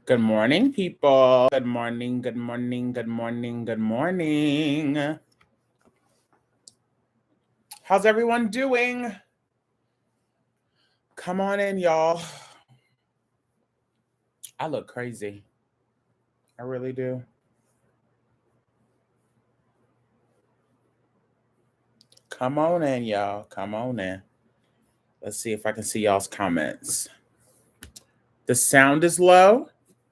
Good morning, people. Good morning, good morning, good morning, good morning. How's everyone doing? Come on in, y'all. I look crazy. I really do. Come on in, y'all. Come on in. Let's see if I can see y'all's comments. The sound is low.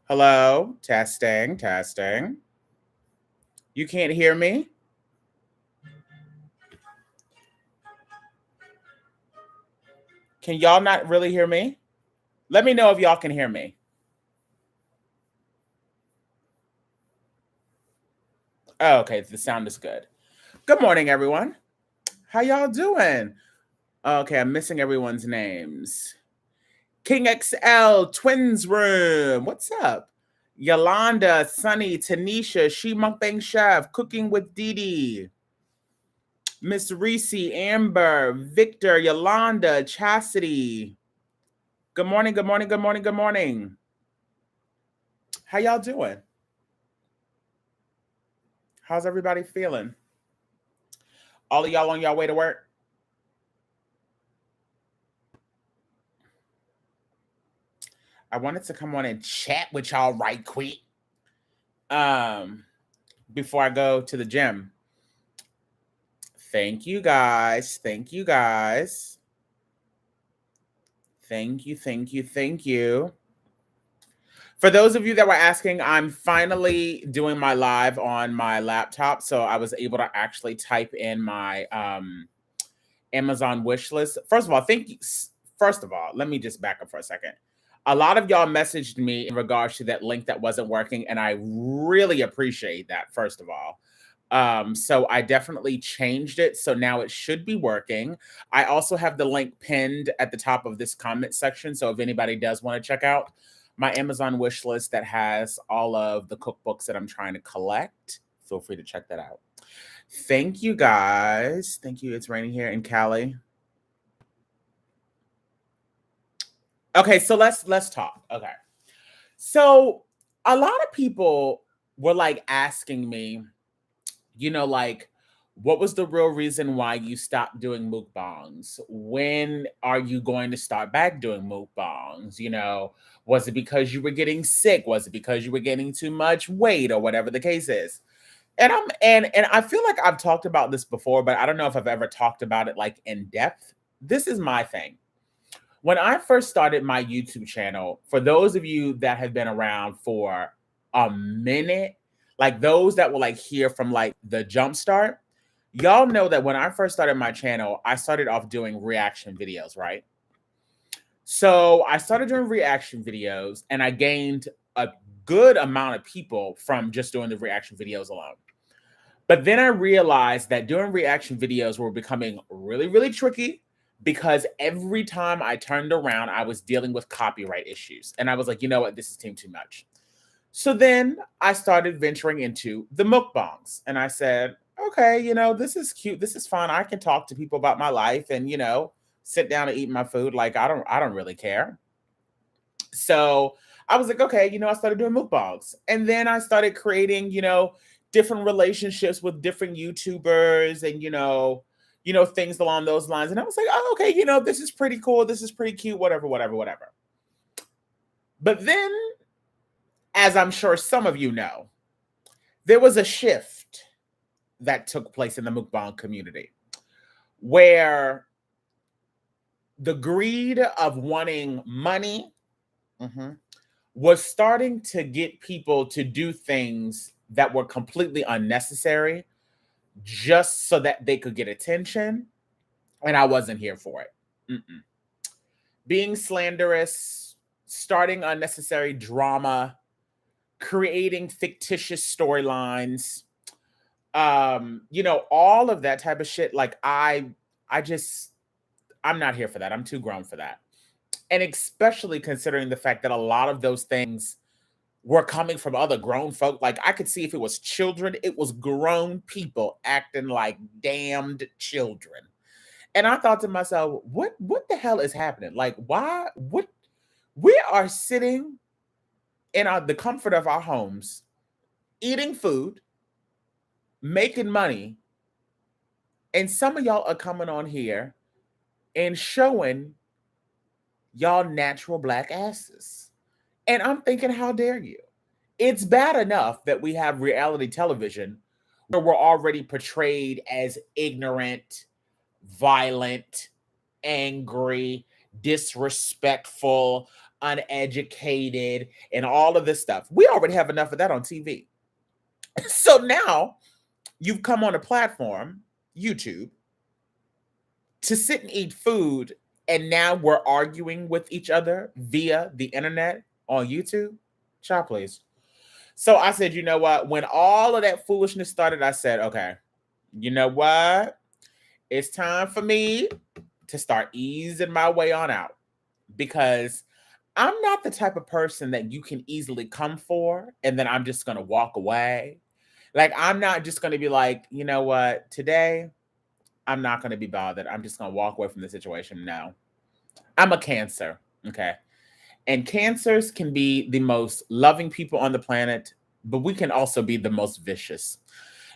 Hello? Testing, testing. You can't hear me? Can y'all not really hear me? Let me know if y'all can hear me. Oh, okay, the sound is good. Good morning, everyone. How y'all doing? Okay, I'm missing everyone's names. King XL, Twins Room. What's up? Yolanda, Sunny, Tanisha, She Mukbang Chef, Cooking with Dee. Miss Reese, Amber, Victor, Yolanda, Chastity. Good morning, good morning, good morning, good morning. How y'all doing? How's everybody feeling? All of y'all on y'all way to work? I wanted to come on and chat with y'all right quick. Before I go to the gym. Thank you guys. Thank you guys. Thank you, thank you, thank you. For those of you that were asking, I'm finally doing my live on my laptop, so I was able to actually type in my Amazon wish list. First of all, thank you. First of all, let me just back up for a second. A lot of y'all messaged me in regards to that link that wasn't working, and I really appreciate that, first of all. So I definitely changed it. So now it should be working. I also have the link pinned at the top of this comment section. So if anybody does want to check out my Amazon wish list that has all of the cookbooks that I'm trying to collect, feel free to check that out. Thank you guys. Thank you. It's raining here in Cali. Okay, so let's talk. Okay. So a lot of people were like asking me, like, what was the real reason why you stopped doing mukbangs? When are you going to start back doing mukbangs? Was it because you were getting sick? Was it because you were getting too much weight or whatever the case is? And I feel like I've talked about this before, but I don't know if I've ever talked about it like in depth. This is my thing. When I first started my YouTube channel, for those of you that have been around for a minute, like those that will like hear from like the jump start, y'all know that when I first started my channel, I started off doing reaction videos, right? So I started doing reaction videos and I gained a good amount of people from just doing the reaction videos alone. But then I realized that doing reaction videos were becoming really, really tricky because every time I turned around, I was dealing with copyright issues. And I was like, you know what? This is too much. So then I started venturing into the mukbangs. And I said, okay, this is cute. This is fun. I can talk to people about my life and, sit down and eat my food. Like, I don't really care. So I was like, okay, I started doing mukbangs. And then I started creating, different relationships with different YouTubers and, things along those lines. And I was like, oh, okay, this is pretty cool. This is pretty cute, whatever. But then, as I'm sure some of you know, there was a shift that took place in the mukbang community where the greed of wanting money was starting to get people to do things that were completely unnecessary just so that they could get attention. And I wasn't here for it. Being slanderous, starting unnecessary drama, creating fictitious storylines, all of that type of shit. Like I'm not here for that. I'm too grown for that. And especially considering the fact that a lot of those things were coming from other grown folk. Like I could see if it was children, it was grown people acting like damned children. And I thought to myself, what the hell is happening? Like, why? What? We are sitting the comfort of our homes, eating food, making money, and some of y'all are coming on here and showing y'all natural black asses. And I'm thinking, how dare you? It's bad enough that we have reality television where we're already portrayed as ignorant, violent, angry, disrespectful, uneducated, and all of this stuff. We already have enough of that on TV. So now you've come on a platform, YouTube, to sit and eat food, and now we're arguing with each other via the internet on YouTube. Child, please. So I said, you know what? When all of that foolishness started, I said, okay, you know what? It's time for me to start easing my way on out, because I'm not the type of person that you can easily come for and then I'm just going to walk away. Like, I'm not just going to be like, you know what? Today, I'm not going to be bothered. I'm just going to walk away from the situation. No, I'm a Cancer. Okay. And Cancers can be the most loving people on the planet, but we can also be the most vicious.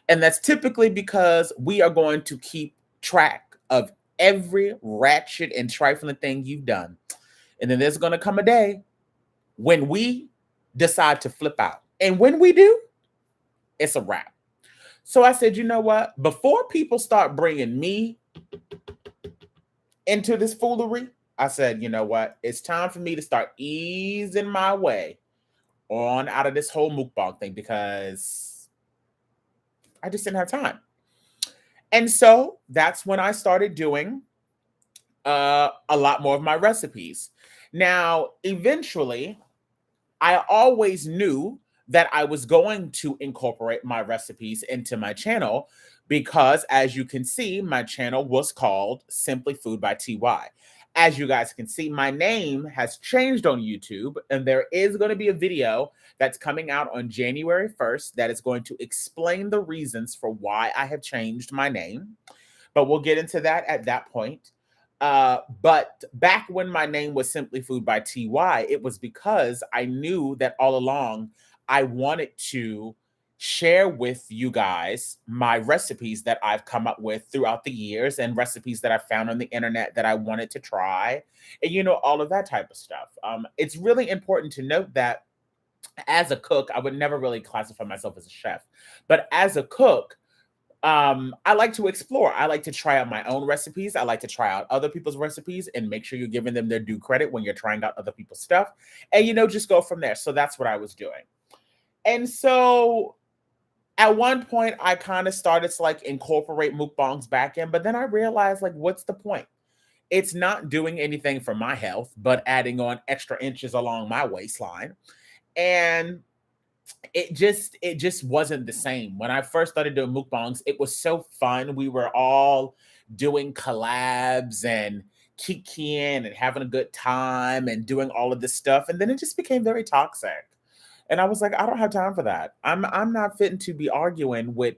And that's typically because we are going to keep track of every ratchet and trifling thing you've done. And then there's going to come a day when we decide to flip out. And when we do, it's a wrap. So I said, you know what? Before people start bringing me into this foolery, I said, you know what? It's time for me to start easing my way on out of this whole mukbang thing, because I just didn't have time. And so that's when I started doing a lot more of my recipes. Now, eventually, I always knew that I was going to incorporate my recipes into my channel, because as you can see, my channel was called SimplyFoodByTy. As you guys can see, my name has changed on YouTube, and there is going to be a video that's coming out on January 1st that is going to explain the reasons for why I have changed my name. But we'll get into that at that point. But back when my name was SimplyFoodByTy, it was because I knew that all along I wanted to share with you guys my recipes that I've come up with throughout the years, and recipes that I found on the internet that I wanted to try, and all of that type of stuff. It's really important to note that as a cook, I would never really classify myself as a chef, but as a cook, I like to explore. I like to try out my own recipes. I like to try out other people's recipes and make sure you're giving them their due credit when you're trying out other people's stuff, and just go from there. So that's what I was doing. And so at one point, I kind of started to incorporate mukbangs back in, but then I realized, what's the point? It's not doing anything for my health, but adding on extra inches along my waistline. And it just wasn't the same. When I first started doing mukbangs, it was so fun. We were all doing collabs and kikiing and having a good time and doing all of this stuff. And then it just became very toxic. And I was like, I don't have time for that. I'm not fitting to be arguing with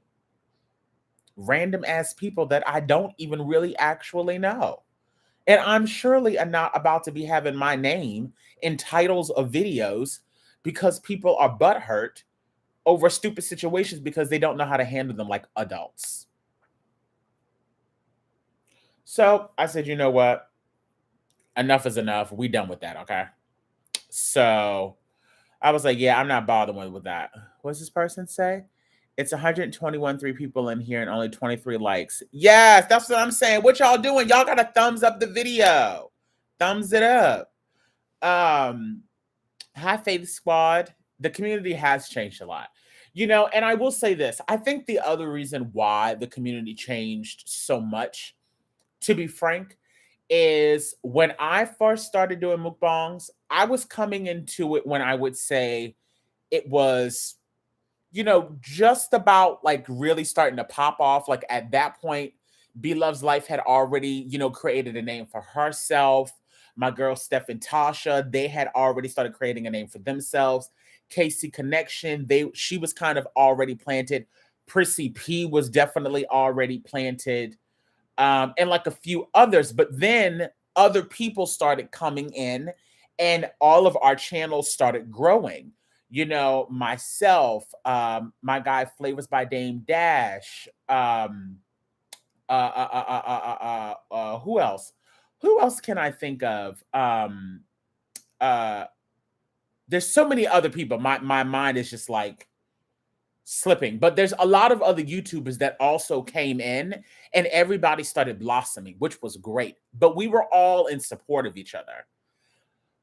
random ass people that I don't even really actually know. And I'm surely not about to be having my name in titles of videos because people are butthurt over stupid situations because they don't know how to handle them like adults. So I said, you know what? Enough is enough. We done with that, okay? So I was like, yeah, I'm not bothering with that. What's this person say? It's 121 people in here and only 23 likes. Yes, that's what I'm saying. What y'all doing? Y'all got to thumbs up the video. Thumbs it up. Hi, Faith Squad. The community has changed a lot. And I will say this. I think the other reason why the community changed so much, to be frank, is when I first started doing mukbangs, I was coming into it when I would say it was, just about really starting to pop off. Like at that point, B Love's Life had already, created a name for herself. My girl Steph and Tasha, they had already started creating a name for themselves. Casey Connection, she was kind of already planted. Prissy P was definitely already planted. And a few others. But then other people started coming in and all of our channels started growing. myself, my guy Flavors by Dame Dash, who else? Who else can I think of? Uh, there's so many other people. My mind is just like slipping, but there's a lot of other YouTubers that also came in, and everybody started blossoming, which was great. But we were all in support of each other.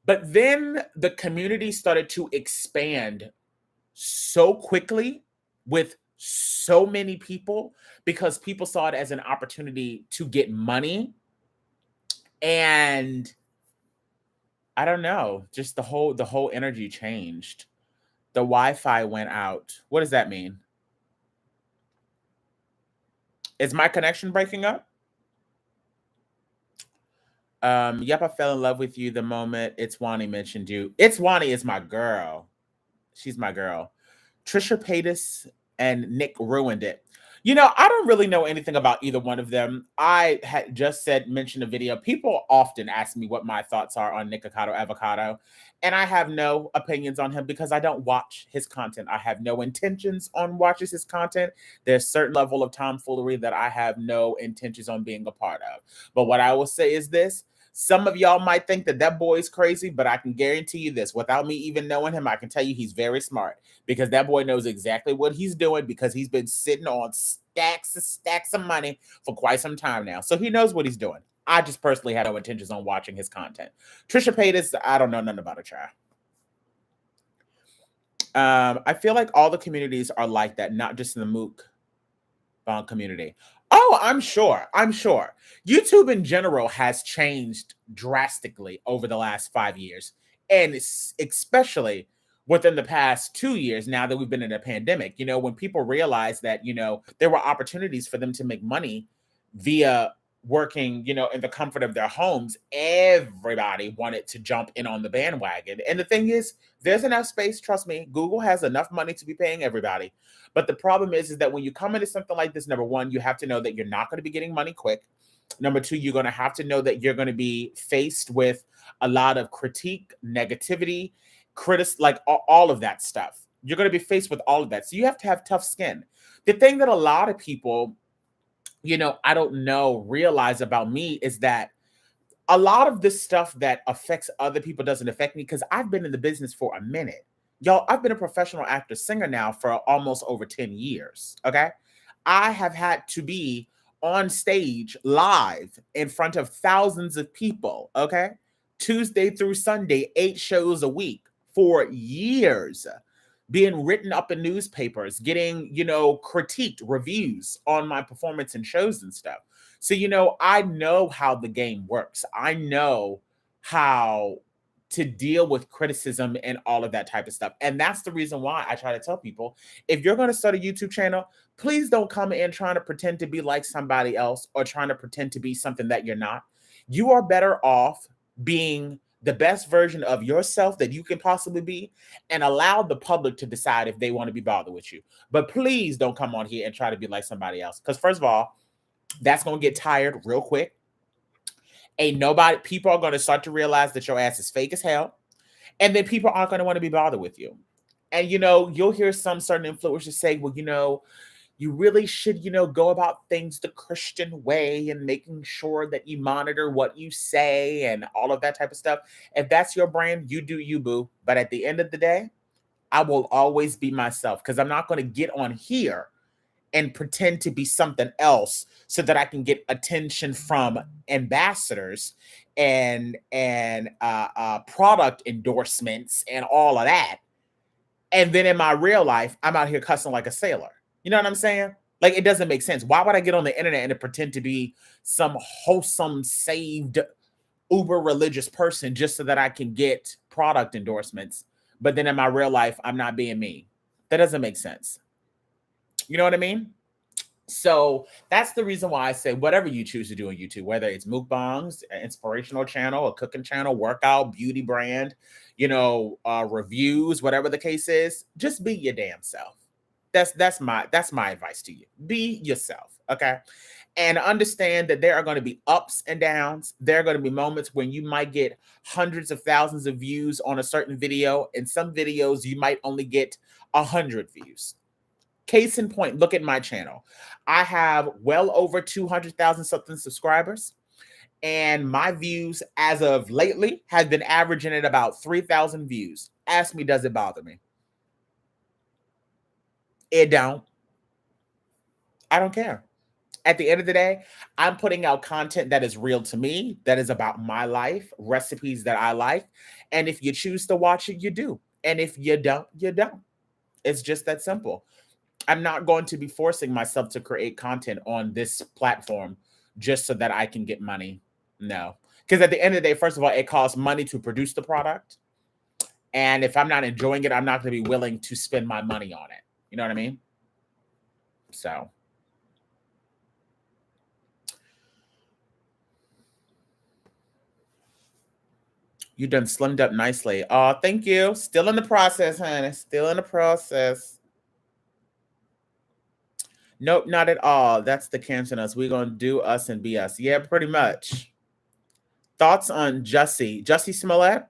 But then the community started to expand so quickly with so many people because people saw it as an opportunity to get money. And I don't know, just the whole energy changed. The Wi-Fi went out. What does that mean? Is my connection breaking up? Yep, I fell in love with you the moment It's Wani mentioned you. It's Wani is my girl. She's my girl. Trisha Paytas and Nick ruined it. I don't really know anything about either one of them. I had just mentioned a video. People often ask me what my thoughts are on Nicocado Avocado, and I have no opinions on him because I don't watch his content. I have no intentions on watching his content. There's a certain level of tomfoolery that I have no intentions on being a part of. But what I will say is this. Some of y'all might think that boy's crazy, but I can guarantee you this. Without me even knowing him, I can tell you he's very smart because that boy knows exactly what he's doing because he's been sitting on stacks and stacks of money for quite some time now. So he knows what he's doing. I just personally had no intentions on watching his content. Trisha Paytas, I don't know nothing about a child. I feel like all the communities are like that, not just in the mukbang community. Oh, I'm sure. YouTube in general has changed drastically over the last 5 years, and especially within the past 2 years now that we've been in a pandemic. When people realized that, there were opportunities for them to make money via working, in the comfort of their homes, everybody wanted to jump in on the bandwagon. And the thing is, there's enough space. Trust me, Google has enough money to be paying everybody. But the problem is that when you come into something like this, number one, you have to know that you're not going to be getting money quick. Number two, you're going to have to know that you're going to be faced with a lot of critique, negativity, like all of that stuff. You're going to be faced with all of that. So you have to have tough skin. The thing that a lot of people, I don't know, realize about me is that a lot of this stuff that affects other people doesn't affect me because I've been in the business for a minute. Y'all, I've been a professional actor, singer now for almost over 10 years, okay? I have had to be on stage live in front of thousands of people, okay? Tuesday through Sunday, 8 shows a week for years, being written up in newspapers, getting, critiqued reviews on my performance and shows and stuff. So, I know how the game works. I know how to deal with criticism and all of that type of stuff. And that's the reason why I try to tell people, if you're going to start a YouTube channel, please don't come in trying to pretend to be like somebody else or trying to pretend to be something that you're not. You are better off being the best version of yourself that you can possibly be and allow the public to decide if they want to be bothered with you. But please don't come on here and try to be like somebody else. Because first of all, that's going to get tired real quick. People are going to start to realize that your ass is fake as hell. And then people aren't going to want to be bothered with you. And, you'll hear some certain influencers say, well, you really should, go about things the Christian way and making sure that you monitor what you say and all of that type of stuff. If that's your brand, you do you, boo. But at the end of the day, I will always be myself because I'm not going to get on here and pretend to be something else so that I can get attention from ambassadors and product endorsements and all of that. And then in my real life, I'm out here cussing like a sailor. You know what I'm saying? Like, it doesn't make sense. Why would I get on the internet and pretend to be some wholesome, saved, uber religious person just so that I can get product endorsements? But then in my real life, I'm not being me. That doesn't make sense. You know what I mean? So that's the reason why I say whatever you choose to do on YouTube, whether it's mukbangs, an inspirational channel, a cooking channel, workout, beauty brand, reviews, whatever the case is, just be your damn self. That's my advice to you. Be yourself, okay? And understand that there are going to be ups and downs. There are going to be moments when you might get hundreds of thousands of views on a certain video. And some videos you might only get 100 views. Case in point, look at my channel. I have well over 200,000 something subscribers. And my views as of lately have been averaging at about 3,000 views. Ask me, does it bother me? It don't. I don't care. At the end of the day, I'm putting out content that is real to me, that is about my life, recipes that I like. And if you choose to watch it, you do. And if you don't, you don't. It's just that simple. I'm not going to be forcing myself to create content on this platform just so that I can get money. No. Because at the end of the day, first of all, it costs money to produce the product. And if I'm not enjoying it, I'm not going to be willing to spend my money on it. You know what I mean? So. You done slimmed up nicely. Oh, thank you. Still in the process, honey. Still in the process. Nope, not at all. That's the canceling us. We're going to do us and be us. Yeah, pretty much. Thoughts on Jussie Smollett?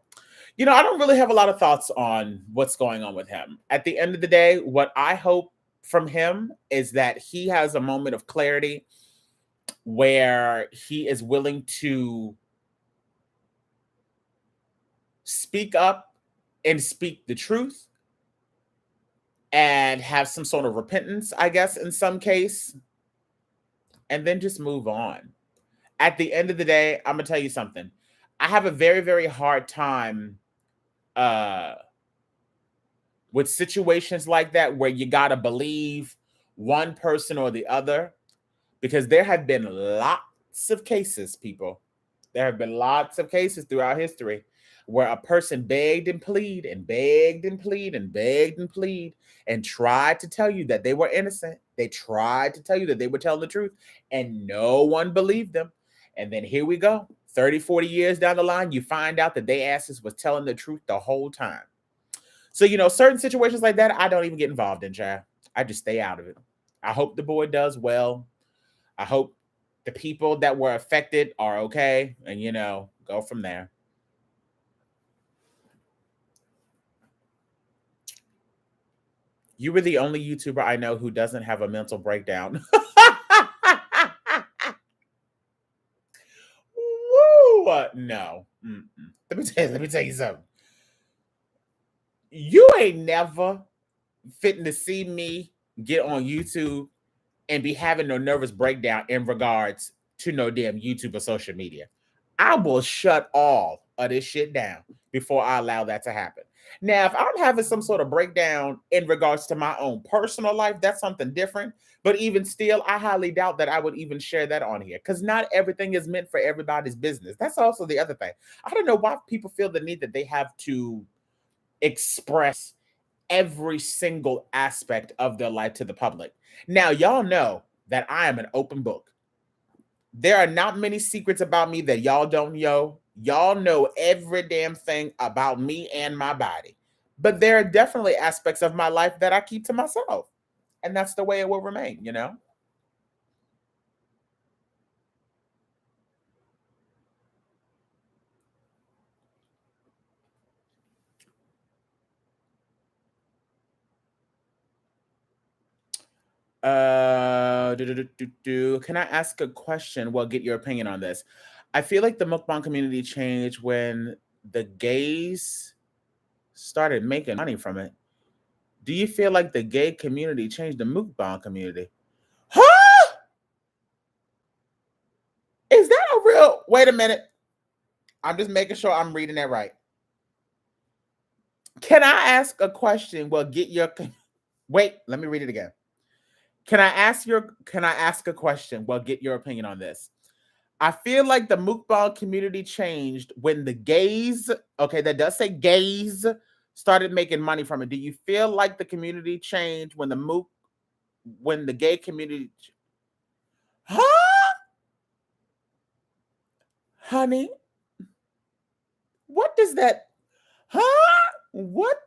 You know, I don't really have a lot of thoughts on what's going on with him. At the end of the day, what I hope from him is that he has a moment of clarity where he is willing to speak up and speak the truth and have some sort of repentance, I guess, in some case, and then just move on. At the end of the day, I'm gonna tell you something. I have a very, very hard time uh with situations like that where you gotta believe one person or the other, because there have been lots of cases, people. There have been lots of cases throughout history where a person begged and plead and begged and plead and begged and plead and tried to tell you that they were innocent. They tried to tell you that they were telling the truth, and no one believed them. And then here we go. 30, 40 years down the line, you find out that they asses was telling the truth the whole time. So, you know, certain situations like that, I don't even get involved in, child. I just stay out of it. I hope the boy does well. I hope the people that were affected are okay, and, you know, go from there. You were the only YouTuber I know who doesn't have a mental breakdown. Woo! No. Mm-mm. Let me tell you something. You ain't never fitting to see me get on YouTube and be having no nervous breakdown in regards to no damn YouTube or social media. I will shut all of this shit down before I allow that to happen. Now, if I'm having some sort of breakdown in regards to my own personal life, that's something different. But even still, I highly doubt that I would even share that on here, because not everything is meant for everybody's business. That's also the other thing. I don't know why people feel the need that they have to express every single aspect of their life to the public. Now, y'all know that I am an open book. There are not many secrets about me that y'all don't know. Y'all know every damn thing about me and my body. But there are definitely aspects of my life that I keep to myself. And that's the way it will remain, you know? Can I ask a question? Well, get your opinion on this. I feel like the mukbang community changed when the gays started making money from it. Do you feel like the gay community changed the mukbang community? Huh? Is that a real? Wait a minute. I'm just making sure I'm reading that right. Can I ask a question? Well, get your wait, let me read it again. Can I ask a question? Well, get your opinion on this. I feel like the mukbang community changed when the gays, okay, that does say gays, started making money from it. Do you feel like the community changed when the gay community? Huh? Honey, what does that? Huh? What?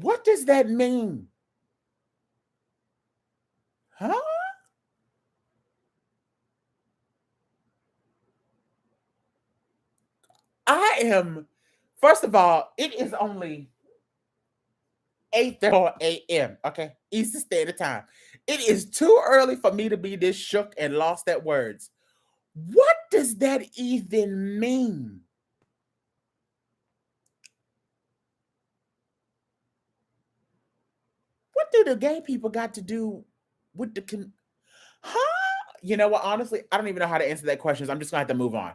What does that mean? Huh? I am, first of all, it is only 8:34 a.m. Okay, Eastern Standard Time. It is too early for me to be this shook and lost at words. What does that even mean? What do the gay people got to do with the huh? You know what? Honestly, I don't even know how to answer that question. So I'm just gonna have to move on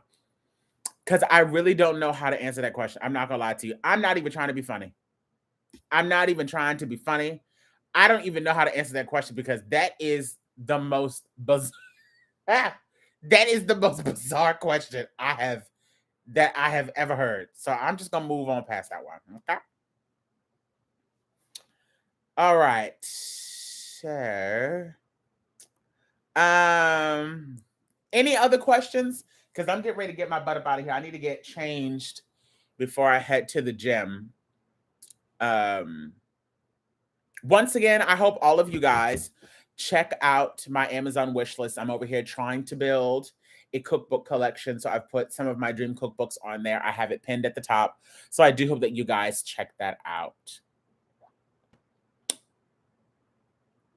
because I really don't know how to answer that question. I'm not gonna lie to you. I'm not even trying to be funny. I'm not even trying to be funny. I don't even know how to answer that question because that is the most bizarre. That is the most bizarre question I have ever heard. So I'm just gonna move on past that one. Okay. All right. So, um, any other questions? Because I'm getting ready to get my butt up out of here. I need to get changed before I head to the gym. Um, Once again, I hope all of you guys check out my Amazon wish list. I'm over here trying to build a cookbook collection. So I've put some of my dream cookbooks on there. I have it pinned at the top. So I do hope that you guys check that out.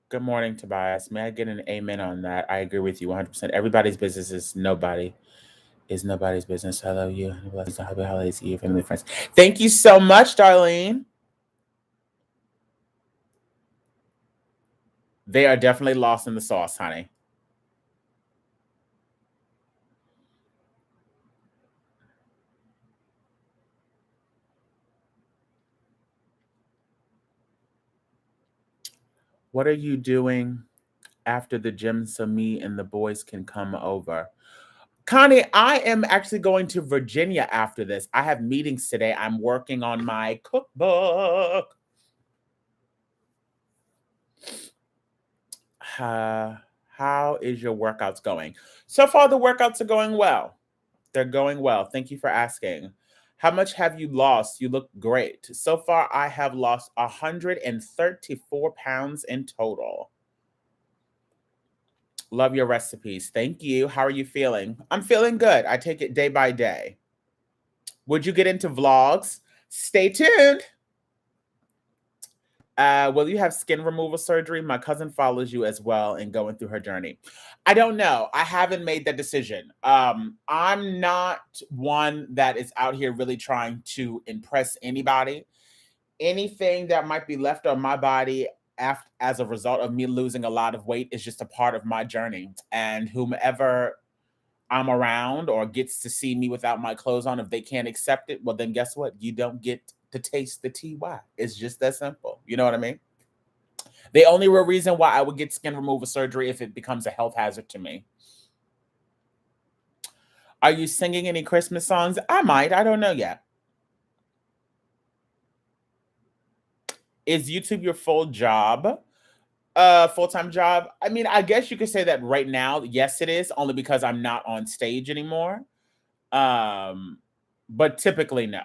Good morning, Tobias. May I get an amen on that? I agree with you 100%. Everybody's business is nobody's business. I love you. Blessings. Happy holidays to you, family, friends. Thank you so much, Darlene. They are definitely lost in the sauce, honey. What are you doing after the gym so me and the boys can come over? Connie, I am actually going to Virginia after this. I have meetings today. I'm working on my cookbook. How is your workouts going? So far, the workouts are going well. They're going well. Thank you for asking. How much have you lost? You look great. So far, I have lost 134 pounds in total. Love your recipes. Thank you. How are you feeling? I'm feeling good. I take it day by day. Would you get into vlogs? Stay tuned. Will you have skin removal surgery? My cousin follows you as well and going through her journey. I don't know. I haven't made that decision. I'm not one that is out here really trying to impress anybody. Anything that might be left on my body as a result of me losing a lot of weight is just a part of my journey. And whomever I'm around or gets to see me without my clothes on, if they can't accept it, well, then guess what? You don't get to taste the TY. It's just that simple. You know what I mean? The only real reason why I would get skin removal surgery if it becomes a health hazard to me. Are you singing any Christmas songs? I might. I don't know yet. Is YouTube your full job? Full-time job? I mean, I guess you could say that right now, yes, it is, only because I'm not on stage anymore. But typically, no.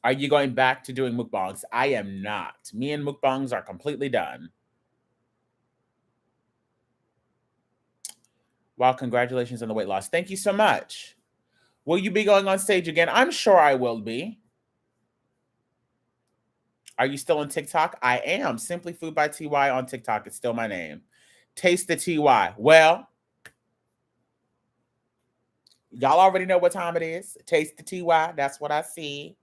Are you going back to doing mukbangs? I am not. Me and mukbangs are completely done. Wow, congratulations on the weight loss. Thank you so much. Will you be going on stage again? I'm sure I will be. Are you still on TikTok? I am. SimplyFoodByTy on TikTok. It's still my name. Taste the TY. Well, y'all already know what time it is. Taste the TY. That's what I see.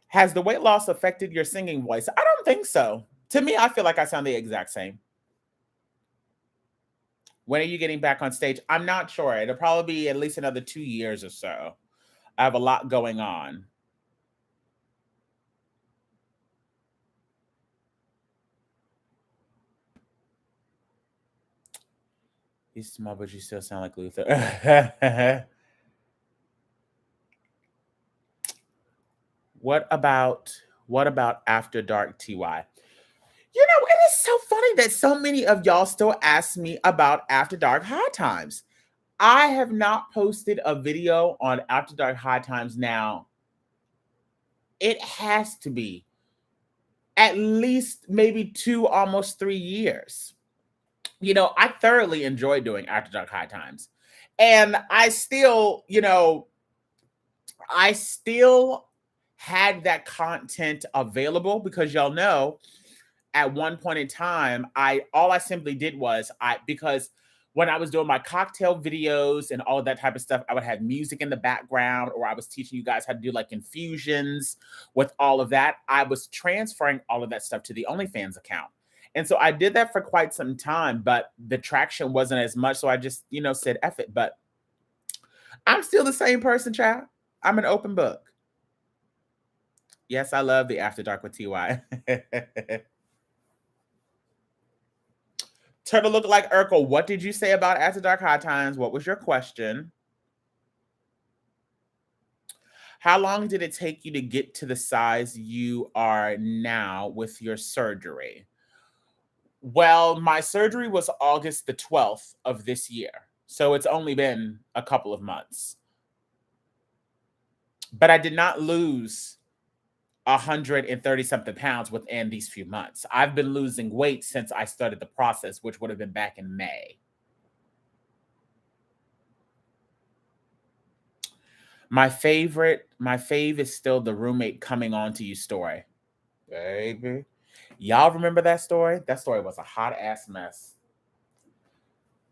Has the weight loss affected your singing voice? I don't think so. To me, I feel like I sound the exact same. When are you getting back on stage? I'm not sure. It'll probably be at least another 2 years or so. I have a lot going on. He's small, but you still sound like Luther. What about After Dark TY? You know, it is so funny that so many of y'all still ask me about After Dark High Times. I have not posted a video on After Dark High Times now. It has to be at least maybe 2, almost 3 years. I thoroughly enjoy doing After Dark High Times. And I still had that content available because y'all know at one point in time, all I simply did was because when I was doing my cocktail videos and all of that type of stuff, I would have music in the background, or I was teaching you guys how to do like infusions with all of that. I was transferring all of that stuff to the OnlyFans account. And so I did that for quite some time, but the traction wasn't as much. So I just, said F it. But I'm still the same person, child. I'm an open book. Yes, I love the After Dark with TY. Turtle look like Urkel. What did you say about After Dark High Times? What was your question? How long did it take you to get to the size you are now with your surgery? Well, my surgery was August the 12th of this year. So it's only been a couple of months. But I did not lose 130 something pounds within these few months. I've been losing weight since I started the process, which would have been back in May. My fave is still the roommate coming on to you story. Baby. Y'all remember that story? That story was a hot ass mess.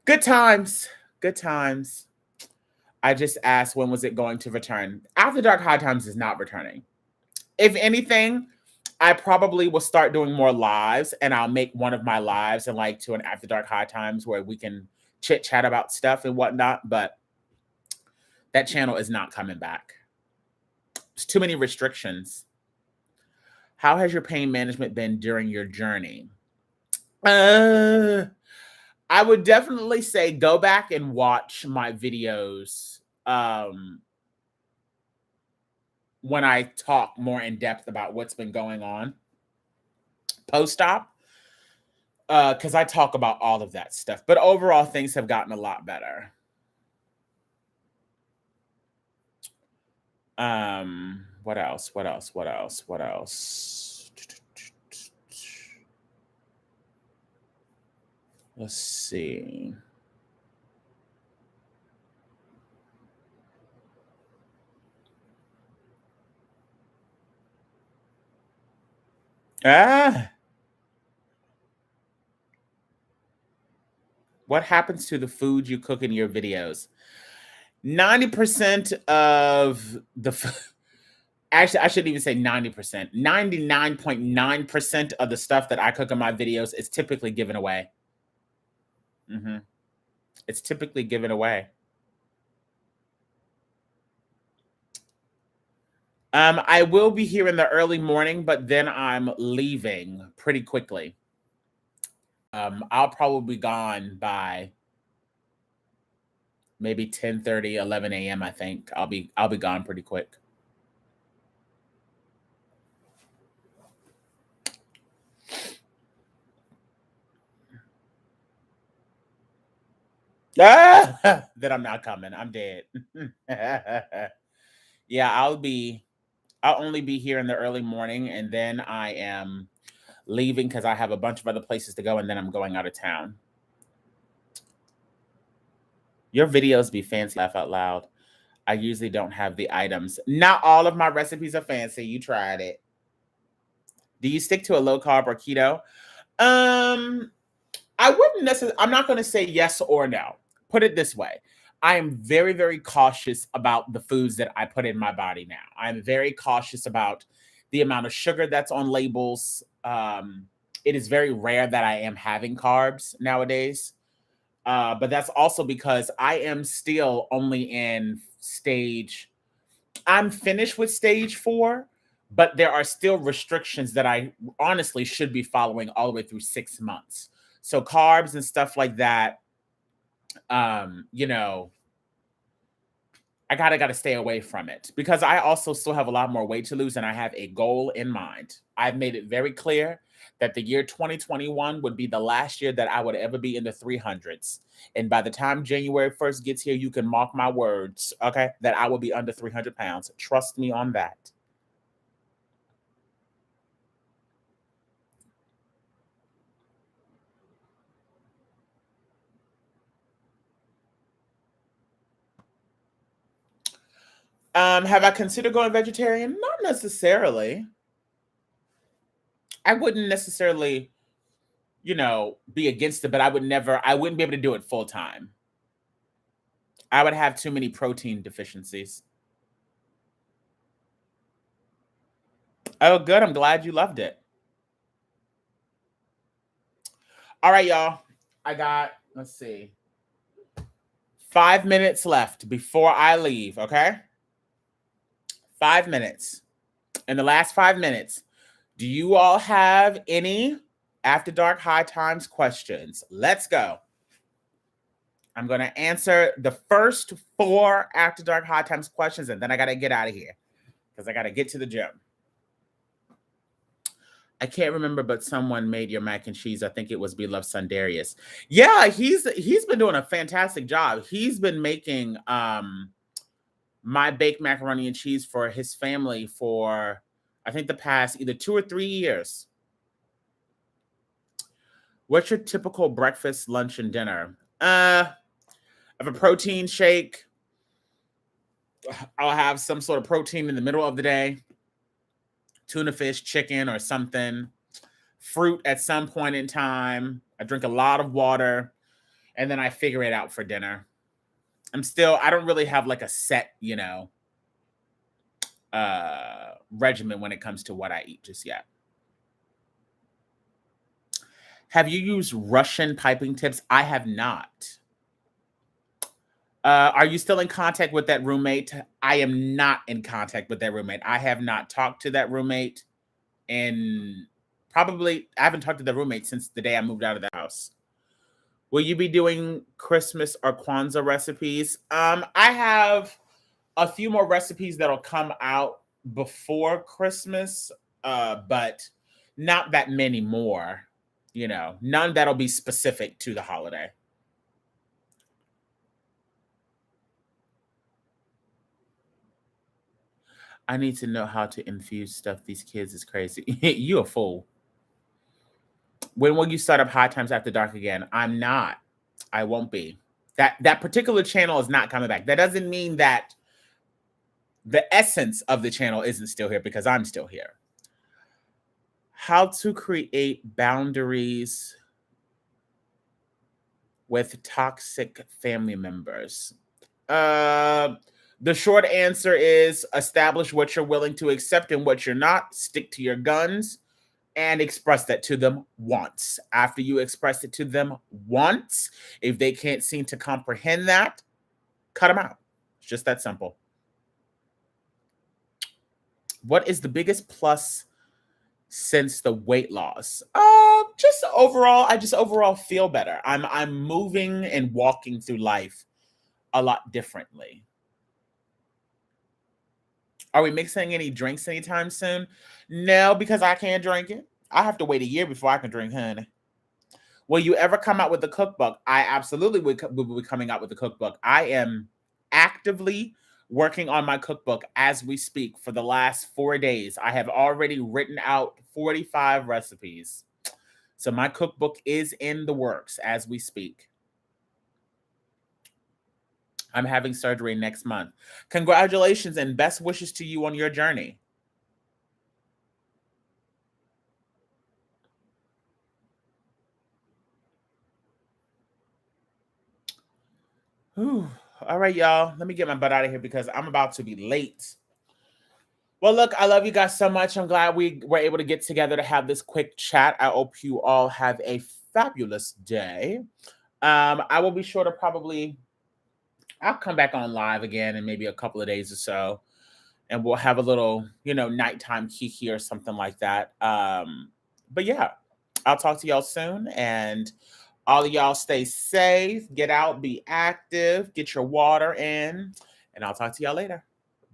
Good times. Good times. I just asked when was it going to return. After Dark High Times is not returning. If anything, I probably will start doing more lives, and I'll make one of my lives and like to an After Dark High Times where we can chit chat about stuff and whatnot. But that channel is not coming back. There's too many restrictions. How has your pain management been during your journey? I would definitely say go back and watch my videos when I talk more in depth about what's been going on post-op, because I talk about all of that stuff. But overall, things have gotten a lot better. What else? Let's see. What happens to the food you cook in your videos? 90% of the actually, I shouldn't even say 90%. 99.9% of the stuff that I cook in my videos is typically given away. It's typically given away. I will be here in the early morning, but then I'm leaving pretty quickly. I'll probably be gone by maybe 10:30, 11 a.m. I think. I'll be gone pretty quick. Then I'm not coming. I'm dead. Yeah, I'll only be here in the early morning, and then I am leaving because I have a bunch of other places to go, and then I'm going out of town. Your videos be fancy, laugh out loud. I usually don't have the items. Not all of my recipes are fancy. You tried it. Do you stick to a low carb or keto? I wouldn't necessarily, I'm not going to say yes or no. Put it this way. I am very, very cautious about the foods that I put in my body now. I'm very cautious about the amount of sugar that's on labels. It is very rare that I am having carbs nowadays. But that's also because I am still only in I'm finished with stage 4, but there are still restrictions that I honestly should be following all the way through 6 months. So carbs and stuff like that, I gotta stay away from it because I also still have a lot more weight to lose and I have a goal in mind. I've made it very clear that the year 2021 would be the last year that I would ever be in the 300s. And by the time January 1st gets here, you can mark my words, okay, that I will be under 300 pounds. Trust me on that. Have I considered going vegetarian? Not necessarily. I wouldn't necessarily, be against it, but I wouldn't be able to do it full time. I would have too many protein deficiencies. Oh, good. I'm glad you loved it. All right, y'all. I got, let's see, 5 minutes left before I leave, okay? 5 minutes. In the last 5 minutes, do you all have any After Dark High Times questions? Let's go. I'm going to answer the first 4 After Dark High Times questions, and then I got to get out of here because I got to get to the gym. I can't remember, but someone made your mac and cheese. I think it was Beloved Son Darius. Yeah, he's been doing a fantastic job. He's been making my baked macaroni and cheese for his family for, I think, the past either 2 or 3 years. What's your typical breakfast, lunch, and dinner? I have a protein shake. I'll have some sort of protein in the middle of the day. Tuna fish, chicken, or something. Fruit at some point in time. I drink a lot of water. And then I figure it out for dinner. I don't really have like a set, regimen when it comes to what I eat just yet. Have you used Russian piping tips? I have not. Are you still in contact with that roommate? I am not in contact with that roommate. I have not talked to that roommate I haven't talked to the roommate since the day I moved out of the house. Will you be doing Christmas or Kwanzaa recipes? I have a few more recipes that'll come out before Christmas, but not that many more, none that'll be specific to the holiday. I need to know how to infuse stuff. These kids is crazy. You a fool. When will you start up High Times After Dark again? I'm not. I won't be. That particular channel is not coming back. That doesn't mean that the essence of the channel isn't still here, because I'm still here. How to create boundaries with toxic family members. The short answer is establish what you're willing to accept and what you're not. Stick to your guns and express that to them once. After you express it to them once, if they can't seem to comprehend that, cut them out. It's just that simple. What is the biggest plus since the weight loss? Just overall, I just overall feel better. I'm moving and walking through life a lot differently. Are we mixing any drinks anytime soon? No, because I can't drink it. I have to wait a year before I can drink honey. Will you ever come out with a cookbook? I absolutely will be coming out with a cookbook. I am actively working on my cookbook as we speak for the last 4 days. I have already written out 45 recipes. So my cookbook is in the works as we speak. I'm having surgery next month. Congratulations and best wishes to you on your journey. Whew. All right, y'all. Let me get my butt out of here because I'm about to be late. Well, look, I love you guys so much. I'm glad we were able to get together to have this quick chat. I hope you all have a fabulous day. I will be sure to I'll come back on live again in maybe a couple of days or so. And we'll have a little, nighttime kiki or something like that. But yeah, I'll talk to y'all soon. And all of y'all stay safe, get out, be active, get your water in. And I'll talk to y'all later.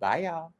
Bye, y'all.